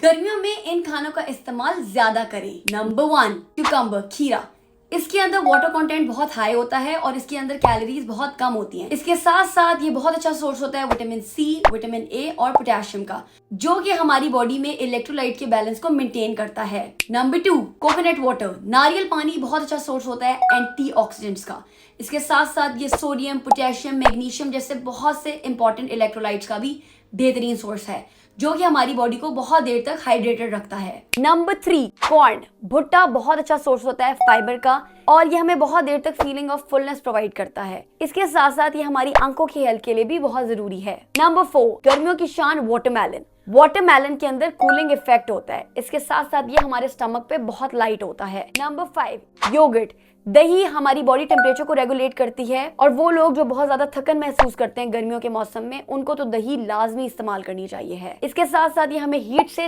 गर्मियों में इन खानों का इस्तेमाल ज्यादा करें। नंबर 1, क्यूकम्बर, खीरा। इसके अंदर वाटर कंटेंट बहुत हाई होता है और इसके अंदर कैलोरीज बहुत कम होती हैं। इसके साथ साथ ये बहुत अच्छा सोर्स होता है विटामिन सी, विटामिन ए और पोटेशियम का, जो कि हमारी बॉडी में इलेक्ट्रोलाइट के बैलेंस को मेंटेन करता है। Number 2, coconut water. नारियल पानी बहुत अच्छा सोर्स होता है एंटीऑक्सीडेंट्स का। इसके साथ साथ ये सोडियम, पोटेशियम, मैग्नीशियम जैसे बहुत से इंपॉर्टेंट इलेक्ट्रोलाइट्स का भी बेहतरीन सोर्स है, जो कि हमारी बॉडी को बहुत देर तक हाइड्रेटेड रखता है। Number 3, corn. भुट्टा बहुत अच्छा सोर्स होता है फाइबर का और ये हमें बहुत देर तक फीलिंग ऑफ फुलनेस प्रोवाइड करता है। इसके साथ साथ ये हमारी आंखों की हेल्थ के लिए भी बहुत जरूरी है। नंबर 4, गर्मियों की शान वाटरमेलन। वाटरमेलन के अंदर कूलिंग इफेक्ट होता है। इसके साथ साथ ये हमारे स्टमक पे बहुत लाइट होता है। Number 5, yogurt. दही हमारी बॉडी टेम्परेचर को रेगुलेट करती है और वो लोग जो बहुत ज्यादा थकन महसूस करते हैं गर्मियों के मौसम में, उनको तो दही लाजमी इस्तेमाल करनी चाहिए है। इसके साथ साथ ये हमें हीट से